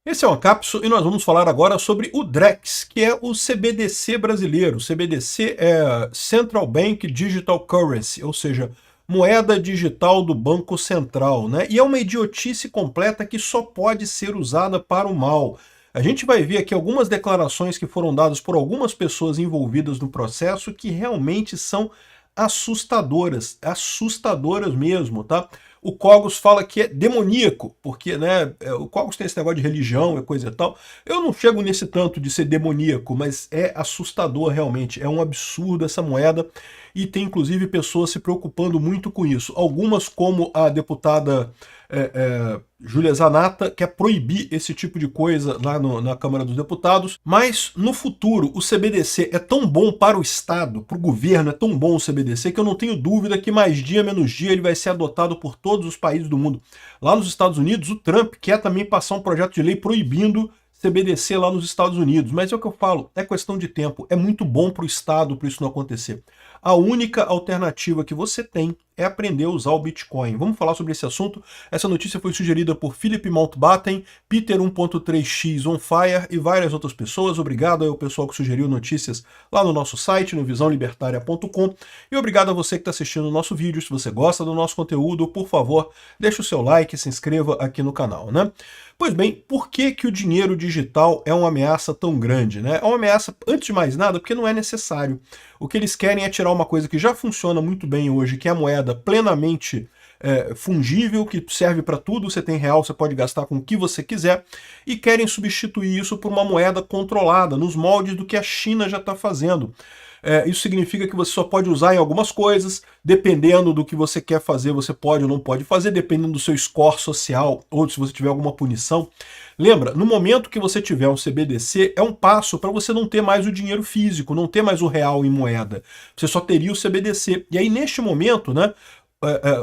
Esse é uma cápsula e nós vamos falar agora sobre o Drex, que é o CBDC brasileiro. O CBDC é Central Bank Digital Currency, ou seja, moeda digital do Banco Central, né? E é uma idiotice completa que só pode ser usada para o mal. A gente vai ver aqui algumas declarações que foram dadas por algumas pessoas envolvidas no processo que realmente são assustadoras mesmo, tá? O Cogos fala que é demoníaco, porque, né, o Cogos tem esse negócio de religião e coisa e tal. Eu não chego nesse tanto de ser demoníaco, mas é assustador realmente, é um absurdo essa moeda, e tem inclusive pessoas se preocupando muito com isso. Algumas, como a deputada Júlia Zanata, quer proibir esse tipo de coisa lá na Câmara dos Deputados, mas no futuro o CBDC é tão bom para o Estado, para o governo, é tão bom o CBDC, que eu não tenho dúvida que mais dia menos dia ele vai ser adotado por todos os países do mundo. Lá nos Estados Unidos, o Trump quer também passar um projeto de lei proibindo CBDC lá nos Estados Unidos, mas é o que eu falo, é questão de tempo, é muito bom para o Estado para isso não acontecer. A única alternativa que você tem é aprender a usar o Bitcoin. Vamos falar sobre esse assunto. Essa notícia foi sugerida por Philip Mountbatten, Peter 1.3x On Fire e várias outras pessoas. Obrigado ao pessoal que sugeriu notícias lá no nosso site, no visãolibertaria.com. E obrigado a você que está assistindo o nosso vídeo. Se você gosta do nosso conteúdo, por favor, deixe o seu like e se inscreva aqui no canal, né? Pois bem, por que o dinheiro digital é uma ameaça tão grande, né? É uma ameaça, antes de mais nada, porque não é necessário. O que eles querem é tirar uma coisa que já funciona muito bem hoje, que é a moeda plenamente fungível, que serve para tudo, você tem real, você pode gastar com o que você quiser, e querem substituir isso por uma moeda controlada, nos moldes do que a China já está fazendo. Isso significa que você só pode usar em algumas coisas, dependendo do que você quer fazer, você pode ou não pode fazer, dependendo do seu score social, ou se você tiver alguma punição. Lembra, no momento que você tiver um CBDC, é um passo para você não ter mais o dinheiro físico, não ter mais o real em moeda. Você só teria o CBDC. E aí, neste momento, né,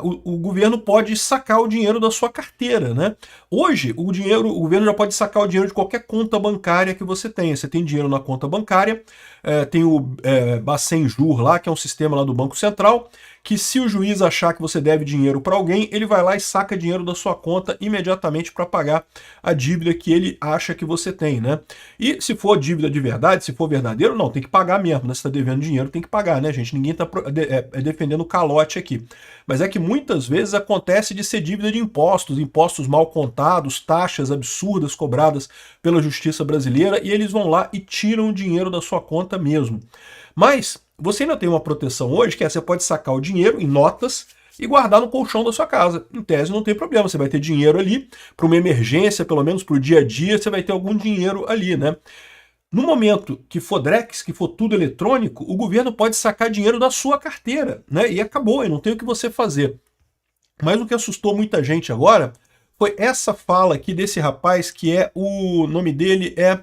o governo pode sacar o dinheiro da sua carteira, né? Hoje, o governo já pode sacar o dinheiro de qualquer conta bancária que você tenha. Você tem dinheiro na conta bancária, tem o Bacen Jur lá, que é um sistema lá do Banco Central, que se o juiz achar que você deve dinheiro para alguém, ele vai lá e saca dinheiro da sua conta imediatamente para pagar a dívida que ele acha que você tem, né? E se for dívida de verdade, se for verdadeiro, não, tem que pagar mesmo, né? Se está devendo dinheiro, tem que pagar, né, gente? Ninguém está defendendo calote aqui. Mas é que muitas vezes acontece de ser dívida de impostos, impostos mal contados, taxas absurdas cobradas pela justiça brasileira, e eles vão lá e tiram o dinheiro da sua conta mesmo. Mas você ainda tem uma proteção hoje, que é você pode sacar o dinheiro em notas e guardar no colchão da sua casa. Em tese não tem problema, você vai ter dinheiro ali para uma emergência, pelo menos para o dia a dia, você vai ter algum dinheiro ali, né? No momento que for Drex, que for tudo eletrônico, o governo pode sacar dinheiro da sua carteira, né? E acabou, e não tem o que você fazer. Mas o que assustou muita gente agora foi essa fala aqui desse rapaz, que o nome dele é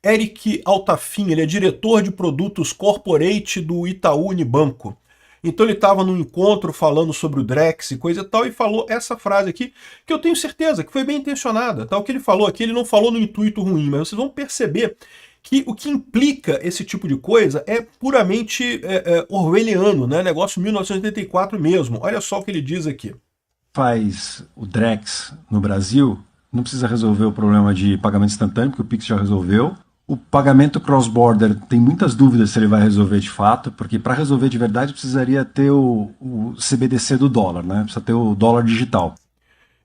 Eric Altafim, ele é diretor de produtos corporate do Itaú Unibanco. Então ele estava num encontro falando sobre o Drex e coisa e tal, e falou essa frase aqui, que eu tenho certeza que foi bem intencionada. Tá? O que ele falou aqui, ele não falou no intuito ruim, mas vocês vão perceber que o que implica esse tipo de coisa é puramente orwelliano, né? Negócio 1984 mesmo. Olha só o que ele diz aqui. Faz o Drex no Brasil, não precisa resolver o problema de pagamento instantâneo, porque o Pix já resolveu. O pagamento cross-border tem muitas dúvidas se ele vai resolver de fato, porque para resolver de verdade precisaria ter o CBDC do dólar, né? Precisa ter o dólar digital.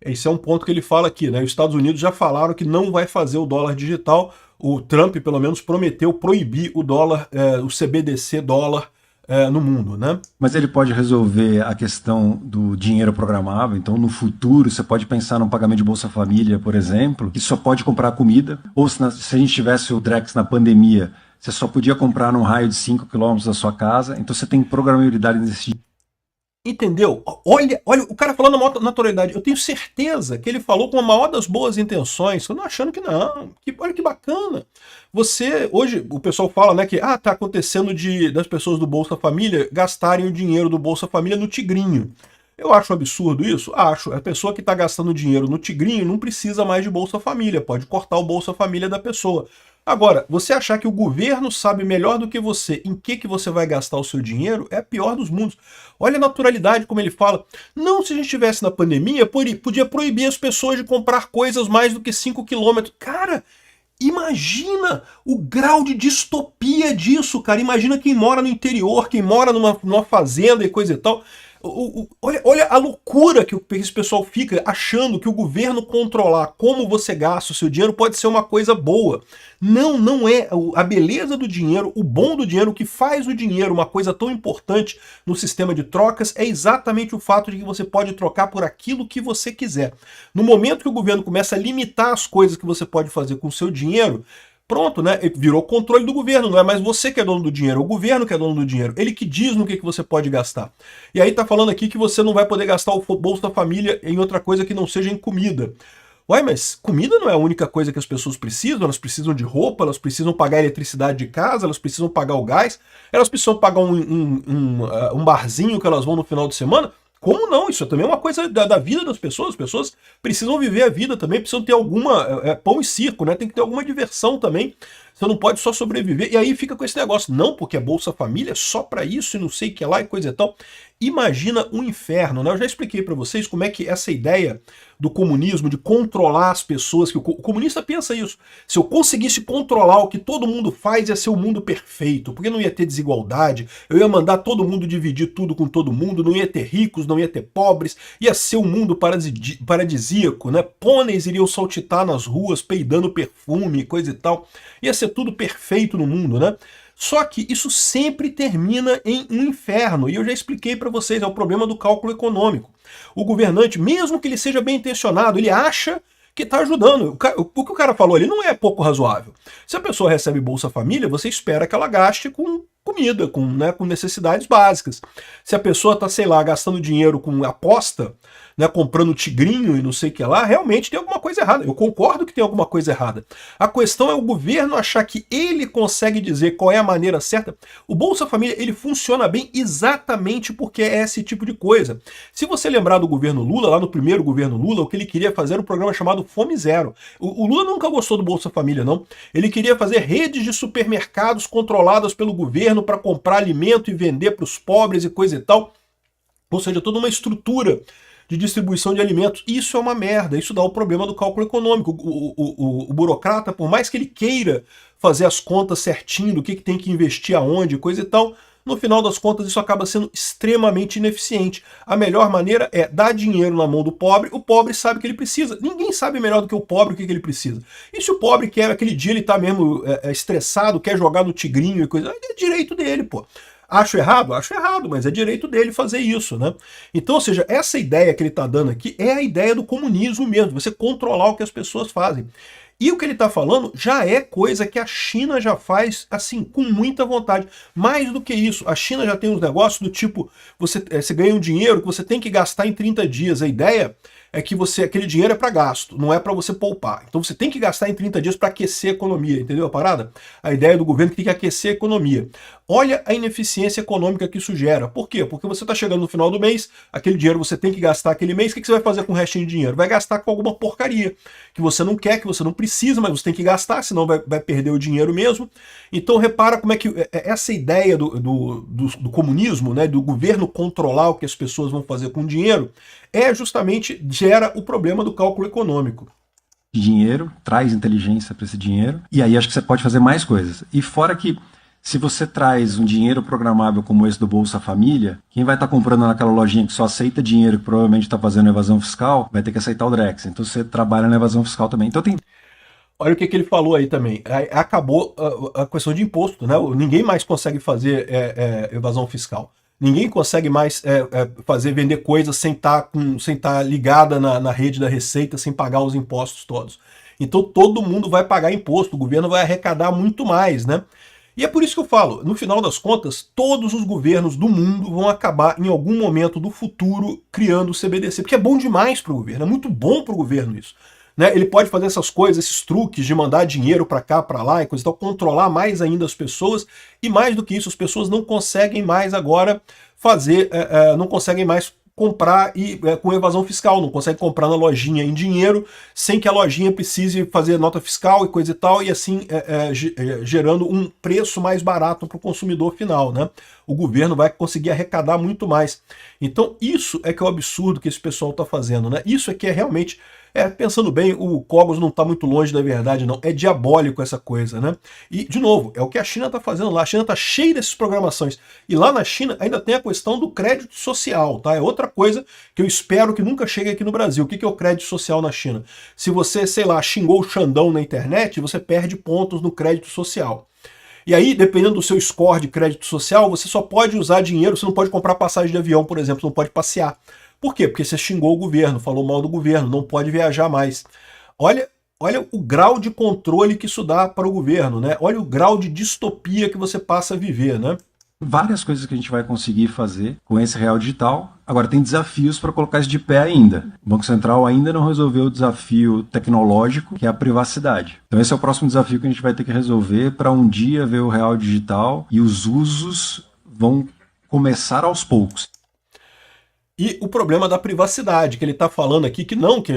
Esse é um ponto que ele fala aqui, né? Os Estados Unidos já falaram que não vai fazer o dólar digital. O Trump, pelo menos, prometeu proibir o dólar, o CBDC dólar no mundo, né? Mas ele pode resolver a questão do dinheiro programável. Então, no futuro, você pode pensar num pagamento de Bolsa Família, por exemplo, que só pode comprar comida. Ou se a gente tivesse o Drex na pandemia, você só podia comprar num raio de 5 quilômetros da sua casa. Então, você tem programabilidade nesse. Entendeu? Olha, o cara falando na maior naturalidade. Eu tenho certeza que ele falou com a maior das boas intenções. Eu não achando que não. Olha que bacana. Hoje, o pessoal fala, né, que tá acontecendo das pessoas do Bolsa Família gastarem o dinheiro do Bolsa Família no Tigrinho. Eu acho absurdo isso? Acho. A pessoa que está gastando dinheiro no Tigrinho não precisa mais de Bolsa Família, pode cortar o Bolsa Família da pessoa. Agora, você achar que o governo sabe melhor do que você em que você vai gastar o seu dinheiro é a pior dos mundos. Olha a naturalidade como ele fala. Não, se a gente estivesse na pandemia, podia proibir as pessoas de comprar coisas mais do que 5 quilômetros. Cara, imagina o grau de distopia disso, cara. Imagina quem mora no interior, quem mora numa fazenda e coisa e tal. Olha a loucura que esse pessoal fica achando que o governo controlar como você gasta o seu dinheiro pode ser uma coisa boa. Não, não é. A beleza do dinheiro, o bom do dinheiro, o que faz o dinheiro uma coisa tão importante no sistema de trocas é exatamente o fato de que você pode trocar por aquilo que você quiser. No momento que o governo começa a limitar as coisas que você pode fazer com o seu dinheiro, pronto, né? Virou controle do governo, não é mais você que é dono do dinheiro, é o governo que é dono do dinheiro. Ele que diz no que você pode gastar. E aí tá falando aqui que você não vai poder gastar o Bolsa Família em outra coisa que não seja em comida. Ué, mas comida não é a única coisa que as pessoas precisam, elas precisam de roupa, elas precisam pagar a eletricidade de casa, elas precisam pagar o gás, elas precisam pagar um barzinho que elas vão no final de semana. Como não? Isso também é uma coisa da vida das pessoas. As pessoas precisam viver a vida também, precisam ter alguma pão e circo, né? Tem que ter alguma diversão também. Você não pode só sobreviver. E aí fica com esse negócio. Não, porque é Bolsa Família é só para isso e não sei o que lá e coisa e tal. Imagina um inferno, né? Eu já expliquei para vocês como é que essa ideia do comunismo, de controlar as pessoas, que o comunista pensa isso. Se eu conseguisse controlar o que todo mundo faz, ia ser o mundo perfeito, porque não ia ter desigualdade, eu ia mandar todo mundo dividir tudo com todo mundo, não ia ter ricos, não ia ter pobres, ia ser um mundo paradisíaco, né? Pôneis iriam saltitar nas ruas, peidando perfume, coisa e tal. Ia ser tudo perfeito no mundo, né? Só que isso sempre termina em um inferno, e eu já expliquei para vocês, é o problema do cálculo econômico. O governante, mesmo que ele seja bem intencionado, ele acha que está ajudando. O que o cara falou ali não é pouco razoável. Se a pessoa recebe Bolsa Família, você espera que ela gaste com comida, com necessidades básicas. Se a pessoa está, sei lá, gastando dinheiro com aposta, né, comprando tigrinho e não sei o que lá, realmente tem alguma coisa errada. Eu concordo que tem alguma coisa errada. A questão é o governo achar que ele consegue dizer qual é a maneira certa. O Bolsa Família, ele funciona bem exatamente porque é esse tipo de coisa. Se você lembrar do governo Lula, lá no primeiro governo Lula, o que ele queria fazer era um programa chamado Fome Zero. O Lula nunca gostou do Bolsa Família, não. Ele queria fazer redes de supermercados controladas pelo governo para comprar alimento e vender para os pobres e coisa e tal. Ou seja, toda uma estrutura de distribuição de alimentos. Isso é uma merda, isso dá o problema do cálculo econômico. O burocrata, por mais que ele queira fazer as contas certinho do que tem que investir aonde, coisa e tal, no final das contas isso acaba sendo extremamente ineficiente. A melhor maneira é dar dinheiro na mão do pobre, o pobre sabe o que ele precisa. Ninguém sabe melhor do que o pobre o que ele precisa. E se o pobre quer, aquele dia ele tá mesmo estressado, quer jogar no tigrinho e coisa, é direito dele, pô. Acho errado? Acho errado, mas é direito dele fazer isso, né? Então, ou seja, essa ideia que ele está dando aqui é a ideia do comunismo mesmo, você controlar o que as pessoas fazem. E o que ele está falando já é coisa que a China já faz, assim, com muita vontade. Mais do que isso, a China já tem uns negócios do tipo, você ganha um dinheiro que você tem que gastar em 30 dias. A ideia é que aquele dinheiro é para gasto, não é para você poupar. Então você tem que gastar em 30 dias para aquecer a economia, entendeu a parada? A ideia do governo é que tem que aquecer a economia. Olha a ineficiência econômica que isso gera. Por quê? Porque você está chegando no final do mês, aquele dinheiro você tem que gastar aquele mês, o que você vai fazer com o restinho de dinheiro? Vai gastar com alguma porcaria, que você não quer, que você não precisa, mas você tem que gastar, senão vai perder o dinheiro mesmo. Então repara como é que essa ideia do comunismo, né, do governo controlar o que as pessoas vão fazer com o dinheiro, justamente gera o problema do cálculo econômico. Dinheiro, traz inteligência para esse dinheiro, e aí acho que você pode fazer mais coisas. E fora que, se você traz um dinheiro programável como esse do Bolsa Família, quem vai estar comprando naquela lojinha que só aceita dinheiro, que provavelmente está fazendo evasão fiscal, vai ter que aceitar o Drex. Então você trabalha na evasão fiscal também. Então tem... Olha o que ele falou aí também. Acabou a questão de imposto, né? Ninguém mais consegue fazer evasão fiscal. Ninguém consegue mais vender coisas sem estar ligada na rede da Receita, sem pagar os impostos todos. Então todo mundo vai pagar imposto, o governo vai arrecadar muito mais, né? E é por isso que eu falo, no final das contas, todos os governos do mundo vão acabar em algum momento do futuro criando o CBDC, porque é bom demais para o governo, é muito bom para o governo isso. Né, ele pode fazer essas coisas, esses truques de mandar dinheiro para cá, para lá e coisa e tal, controlar mais ainda as pessoas, e mais do que isso, as pessoas não conseguem mais agora fazer, não conseguem mais comprar com evasão fiscal, não consegue comprar na lojinha em dinheiro, sem que a lojinha precise fazer nota fiscal e coisa e tal, e assim gerando um preço mais barato para o consumidor final, né? O governo vai conseguir arrecadar muito mais. Então isso é que é o absurdo que esse pessoal está fazendo, né? Isso é que é realmente... pensando bem, o Cogos não está muito longe da verdade, não. É diabólico essa coisa, né? E, de novo, é o que a China está fazendo lá. A China está cheia dessas programações. E lá na China ainda tem a questão do crédito social, tá? É outra coisa que eu espero que nunca chegue aqui no Brasil. O que é o crédito social na China? Se você, sei lá, xingou o Xandão na internet, você perde pontos no crédito social. E aí, dependendo do seu score de crédito social, você só pode usar dinheiro, você não pode comprar passagem de avião, por exemplo, você não pode passear. Por quê? Porque você xingou o governo, falou mal do governo, não pode viajar mais. Olha o grau de controle que isso dá para o governo, né? Olha o grau de distopia que você passa a viver, né? Várias coisas que a gente vai conseguir fazer com esse real digital. Agora, tem desafios para colocar isso de pé ainda. O Banco Central ainda não resolveu o desafio tecnológico, que é a privacidade. Então esse é o próximo desafio que a gente vai ter que resolver para um dia ver o real digital, e os usos vão começar aos poucos. E o problema da privacidade, que ele está falando aqui, que não, que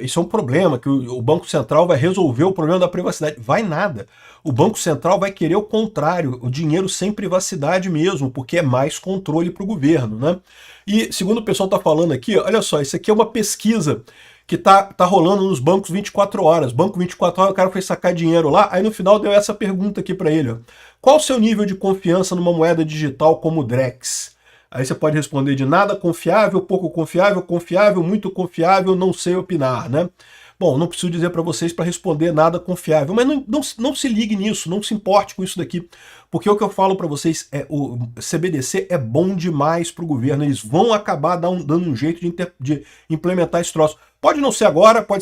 isso é um problema, que o Banco Central vai resolver o problema da privacidade. Vai nada. O Banco Central vai querer o contrário, o dinheiro sem privacidade mesmo, porque é mais controle para o governo, né? E segundo o pessoal está falando aqui, olha só, isso aqui é uma pesquisa que tá rolando nos bancos 24 horas. Banco 24 horas, o cara foi sacar dinheiro lá, aí no final deu essa pergunta aqui para ele, ó. Qual o seu nível de confiança numa moeda digital como o Drex? Aí você pode responder de nada confiável, pouco confiável, confiável, muito confiável, não sei opinar, né? Bom, não preciso dizer para vocês para responder nada confiável, mas não se ligue nisso, não se importe com isso daqui, porque o que eu falo para vocês é o CBDC é bom demais para o governo, eles vão acabar dando um jeito de implementar esse troço. Pode não ser agora, pode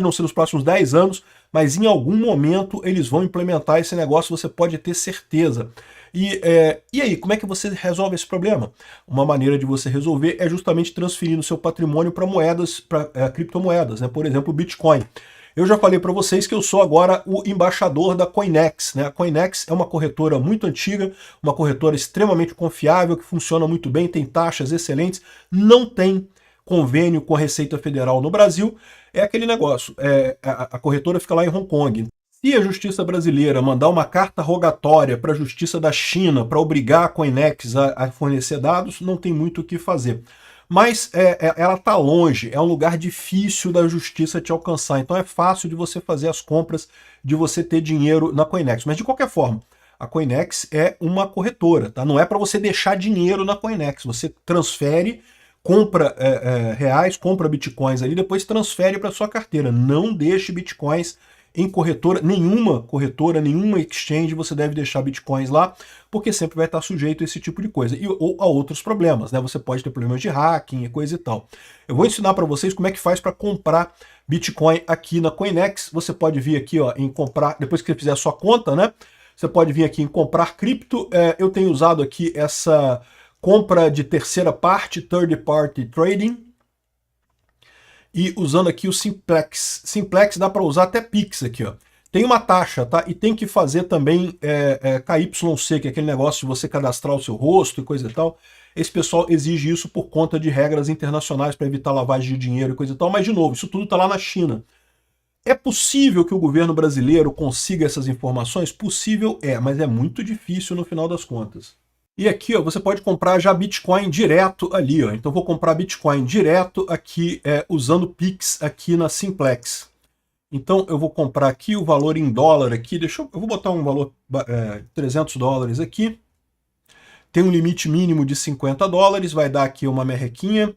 não ser nos próximos 10 anos, mas em algum momento eles vão implementar esse negócio, você pode ter certeza. E aí, como é que você resolve esse problema? Uma maneira de você resolver é justamente transferindo seu patrimônio para moedas, para criptomoedas, né? Por exemplo, o Bitcoin. Eu já falei para vocês que eu sou agora o embaixador da Coinex, né? A Coinex é uma corretora muito antiga, uma corretora extremamente confiável, que funciona muito bem, tem taxas excelentes, não tem convênio com a Receita Federal no Brasil. É aquele negócio, a corretora fica lá em Hong Kong. Se a justiça brasileira mandar uma carta rogatória para a justiça da China para obrigar a Coinex a fornecer dados, não tem muito o que fazer. Mas ela está longe, é um lugar difícil da justiça te alcançar, então é fácil de você fazer as compras, de você ter dinheiro na Coinex. Mas de qualquer forma, a Coinex é uma corretora, tá? Não é para você deixar dinheiro na Coinex, você transfere, compra reais, compra bitcoins ali, depois transfere para sua carteira. Não deixe bitcoins em nenhuma exchange você deve deixar bitcoins lá, porque sempre vai estar sujeito a esse tipo de coisa, ou a outros problemas, né? Você pode ter problemas de hacking e coisa e tal. Eu vou ensinar para vocês como é que faz para comprar Bitcoin aqui na Coinex. Você pode vir aqui, ó, em comprar, depois que você fizer a sua conta, né? Você pode vir aqui em comprar cripto. Eu tenho usado aqui essa compra de terceira parte, third party trading, e usando aqui o Simplex. Simplex dá para usar até Pix aqui, ó. Tem uma taxa, tá? E tem que fazer também KYC, que é aquele negócio de você cadastrar o seu rosto e coisa e tal. Esse pessoal exige isso por conta de regras internacionais para evitar lavagem de dinheiro e coisa e tal. Mas, de novo, isso tudo está lá na China. É possível que o governo brasileiro consiga essas informações? Possível mas é muito difícil no final das contas. E aqui, ó, você pode comprar já Bitcoin direto ali, ó. Então vou comprar Bitcoin direto aqui, usando Pix aqui na Simplex. Então eu vou comprar aqui o valor em dólar aqui, eu vou botar um valor $300 aqui. Tem um limite mínimo de $50, vai dar aqui uma merrequinha,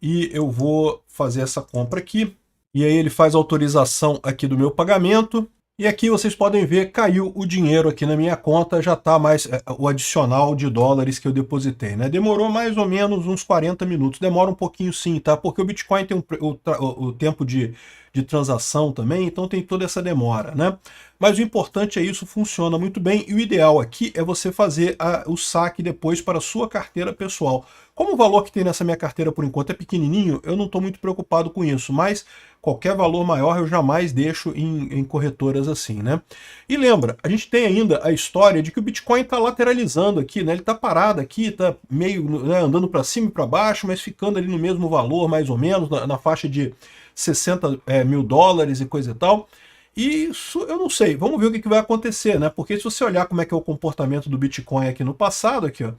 e eu vou fazer essa compra aqui. E aí ele faz a autorização aqui do meu pagamento. E aqui vocês podem ver, caiu o dinheiro aqui na minha conta, já está mais o adicional de dólares que eu depositei, né? Demorou mais ou menos uns 40 minutos, demora um pouquinho sim, tá? Porque o Bitcoin tem o tempo de de transação também, então tem toda essa demora, né? Mas o importante é isso, funciona muito bem, e o ideal aqui é você fazer o saque depois para a sua carteira pessoal. Como o valor que tem nessa minha carteira por enquanto é pequenininho, eu não estou muito preocupado com isso, mas qualquer valor maior eu jamais deixo em corretoras assim, né? E lembra, a gente tem ainda a história de que o Bitcoin está lateralizando aqui, né? Ele está parado aqui, está meio, né, andando para cima e para baixo, mas ficando ali no mesmo valor, mais ou menos, na faixa de 60 mil dólares e coisa e tal. E isso eu não sei, vamos ver o que vai acontecer, né? Porque se você olhar como é que é o comportamento do Bitcoin aqui no passado, aqui, ó,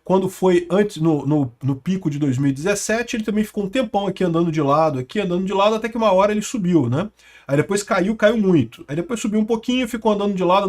quando foi antes, no pico de 2017, ele também ficou um tempão aqui andando de lado, até que uma hora ele subiu, né? Aí depois caiu muito. Aí depois subiu um pouquinho, ficou andando de lado,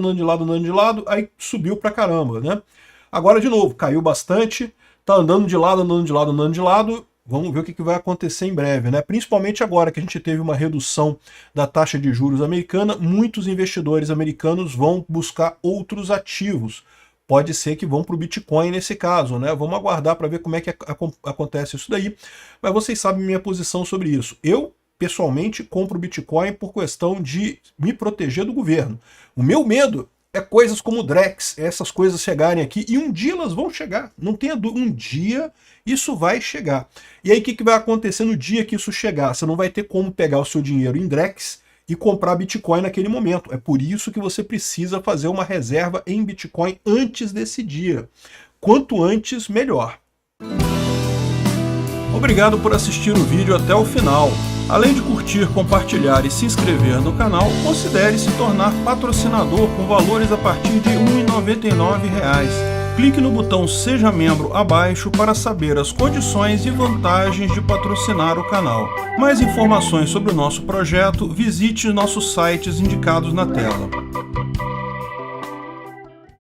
aí subiu pra caramba, né? Agora de novo, caiu bastante, tá andando de lado. Vamos ver o que vai acontecer em breve, né? Principalmente agora que a gente teve uma redução da taxa de juros americana, muitos investidores americanos vão buscar outros ativos. Pode ser que vão para o Bitcoin nesse caso, né? Vamos aguardar para ver como é que acontece isso daí. Mas vocês sabem minha posição sobre isso. Eu, pessoalmente, compro Bitcoin por questão de me proteger do governo. O meu medo é coisas como o Drex, essas coisas chegarem aqui, e um dia elas vão chegar. Não tenha dúvida, um dia isso vai chegar. E aí o que vai acontecer no dia que isso chegar? Você não vai ter como pegar o seu dinheiro em Drex e comprar Bitcoin naquele momento. É por isso que você precisa fazer uma reserva em Bitcoin antes desse dia. Quanto antes, melhor. Obrigado por assistir o vídeo até o final. Além de curtir, compartilhar e se inscrever no canal, considere se tornar patrocinador com valores a partir de R$ 1,99. Clique no botão Seja Membro abaixo para saber as condições e vantagens de patrocinar o canal. Mais informações sobre o nosso projeto, visite nossos sites indicados na tela.